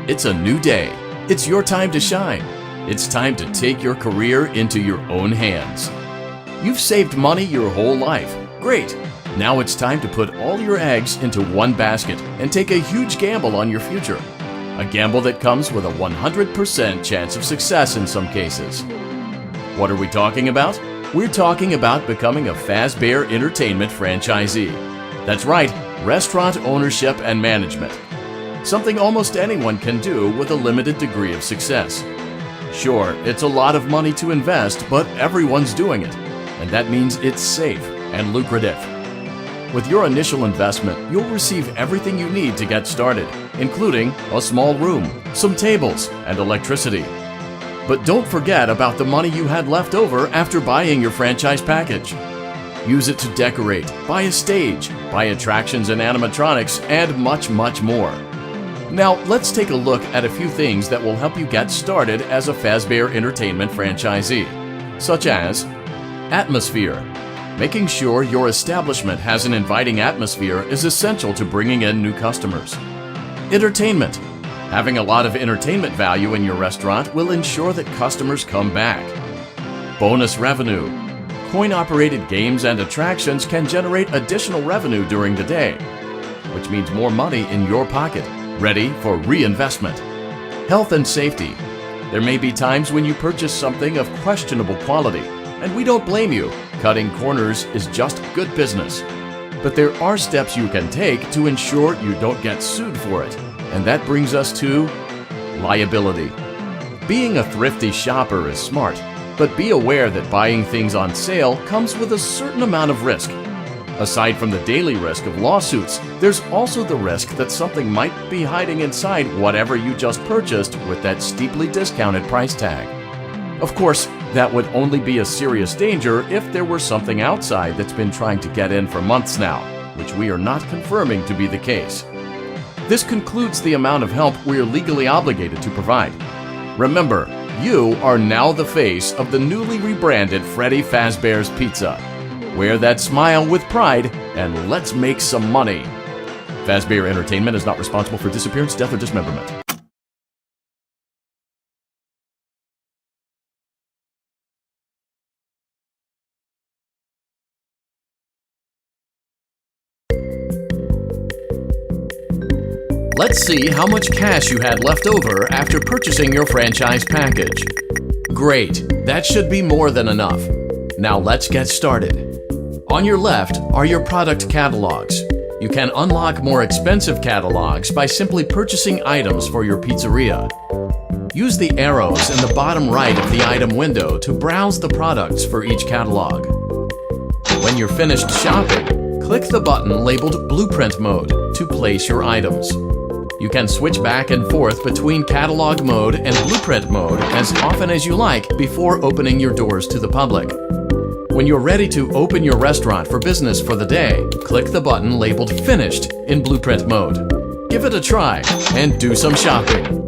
It's a new day. It's your time to shine. It's time to take your career into your own hands. You've saved money your whole life. Great. Now it's time to put all your eggs into one basket and take a huge gamble on your future. A gamble that comes with a 100% chance of success in some cases. What are we talking about? We're talking about becoming a Fazbear Entertainment franchisee. That's right, restaurant ownership and management. Something almost anyone can do with a limited degree of success. Sure, it's a lot of money to invest, but everyone's doing it. And that means it's safe and lucrative. With your initial investment, you'll receive everything you need to get started, including a small room, some tables, and electricity. But don't forget about the money you had left over after buying your franchise package. Use it to decorate, buy a stage, buy attractions and animatronics, and much, much more. Now, let's take a look at a few things that will help you get started as a Fazbear Entertainment franchisee, such as atmosphere. Making sure your establishment has an inviting atmosphere is essential to bringing in new customers. Entertainment. Having a lot of entertainment value in your restaurant will ensure that customers come back. Bonus revenue. Coin-operated games and attractions can generate additional revenue during the day, which means more money in your pocket, ready for reinvestment. Health and safety. There may be times when you purchase something of questionable quality, and we don't blame you. Cutting corners is just good business. But there are steps you can take to ensure you don't get sued for it. And that brings us to liability. Being a thrifty shopper is smart, but be aware that buying things on sale comes with a certain amount of risk. Aside from the daily risk of lawsuits, there's also the risk that something might be hiding inside whatever you just purchased with that steeply discounted price tag. Of course, that would only be a serious danger if there were something outside that's been trying to get in for months now, which we are not confirming to be the case. This concludes the amount of help we are legally obligated to provide. Remember, you are now the face of the newly rebranded Freddy Fazbear's Pizza. Wear that smile with pride and let's make some money. Fazbear Entertainment is not responsible for disappearance, death, or dismemberment. Let's see how much cash you had left over after purchasing your franchise package. Great, that should be more than enough. Now let's get started. On your left are your product catalogs. You can unlock more expensive catalogs by simply purchasing items for your pizzeria. Use the arrows in the bottom right of the item window to browse the products for each catalog. When you're finished shopping, click the button labeled Blueprint Mode to place your items. You can switch back and forth between catalog mode and blueprint mode as often as you like before opening your doors to the public. When you're ready to open your restaurant for business for the day, click the button labeled Finished in blueprint mode. Give it a try and do some shopping.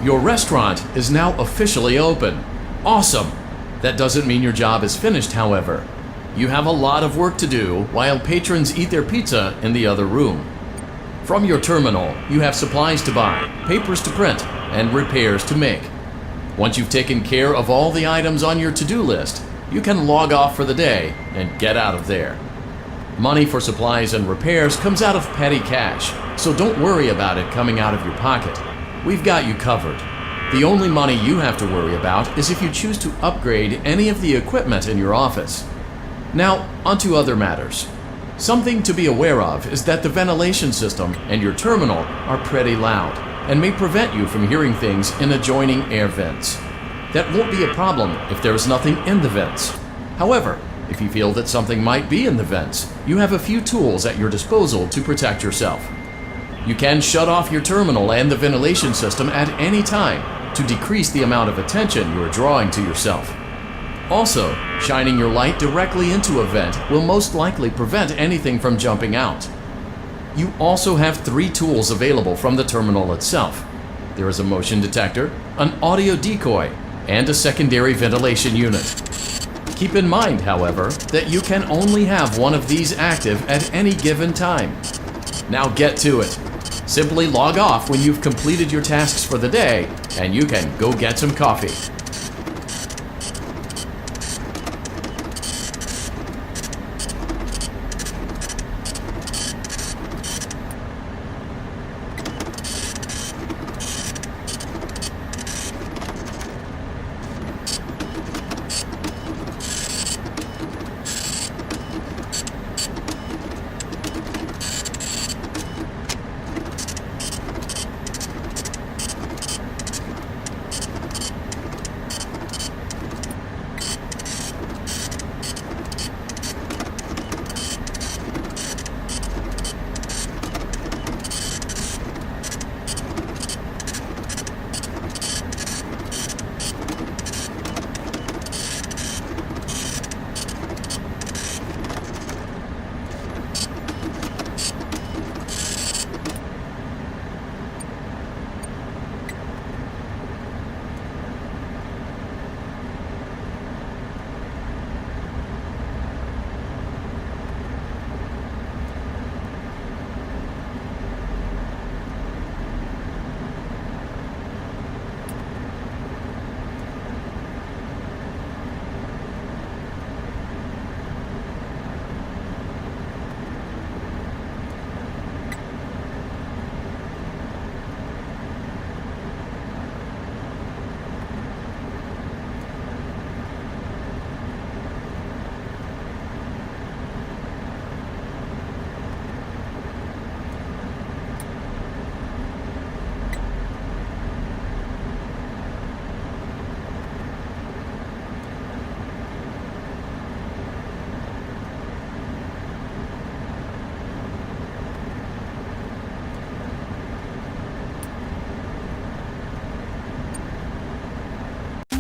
Your restaurant is now officially open. Awesome! That doesn't mean your job is finished, however. You have a lot of work to do while patrons eat their pizza in the other room. From your terminal, you have supplies to buy, papers to print, and repairs to make. Once you've taken care of all the items on your to-do list, you can log off for the day and get out of there. Money for supplies and repairs comes out of petty cash, so don't worry about it coming out of your pocket. We've got you covered. The only money you have to worry about is if you choose to upgrade any of the equipment in your office. Now, onto other matters. Something to be aware of is that the ventilation system and your terminal are pretty loud and may prevent you from hearing things in adjoining air vents. That won't be a problem if there is nothing in the vents. However, if you feel that something might be in the vents, you have a few tools at your disposal to protect yourself. You can shut off your terminal and the ventilation system at any time to decrease the amount of attention you are drawing to yourself. Also, shining your light directly into a vent will most likely prevent anything from jumping out. You also have 3 tools available from the terminal itself. There is a motion detector, an audio decoy, and a secondary ventilation unit. Keep in mind, however, that you can only have one of these active at any given time. Now get to it. Simply log off when you've completed your tasks for the day, and you can go get some coffee.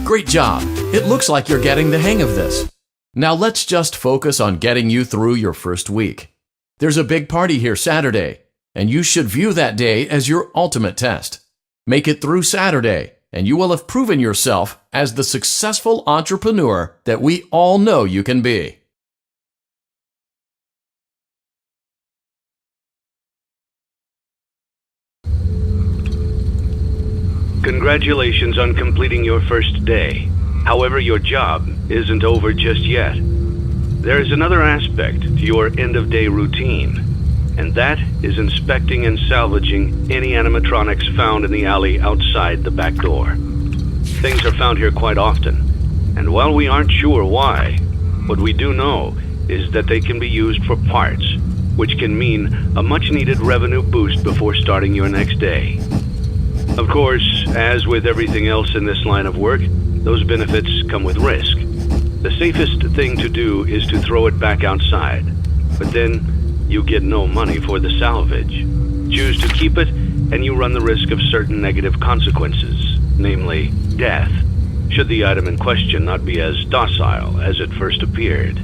Great job! It looks like you're getting the hang of this. Now let's just focus on getting you through your first week. There's a big party here Saturday, and you should view that day as your ultimate test. Make it through Saturday, and you will have proven yourself as the successful entrepreneur that we all know you can be. Congratulations on completing your first day. However, your job isn't over just yet. There is another aspect to your end-of-day routine, and that is inspecting and salvaging any animatronics found in the alley outside the back door. Things are found here quite often, and while we aren't sure why, what we do know is that they can be used for parts, which can mean a much-needed revenue boost before starting your next day. Of course, as with everything else in this line of work, those benefits come with risk. The safest thing to do is to throw it back outside, but then you get no money for the salvage. Choose to keep it, and you run the risk of certain negative consequences, namely death, should the item in question not be as docile as it first appeared.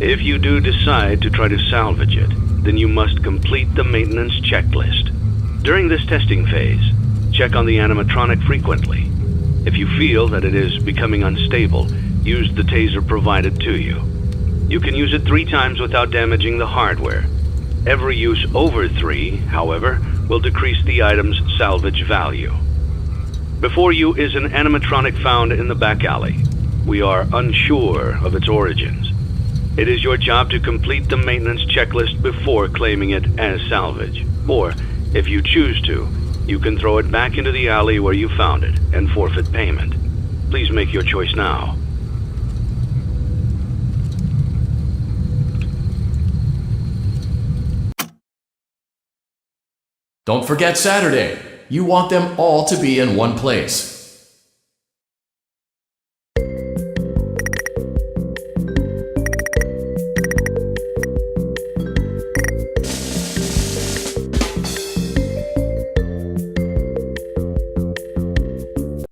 If you do decide to try to salvage it, then you must complete the maintenance checklist. During this testing phase, check on the animatronic frequently. If you feel that it is becoming unstable, use the taser provided to you. You can use it 3 times without damaging the hardware. Every use over 3, however, will decrease the item's salvage value. Before you is an animatronic found in the back alley. We are unsure of its origins. It is your job to complete the maintenance checklist before claiming it as salvage. Or, if you choose to, you can throw it back into the alley where you found it and forfeit payment. Please make your choice now. Don't forget Saturday. You want them all to be in one place.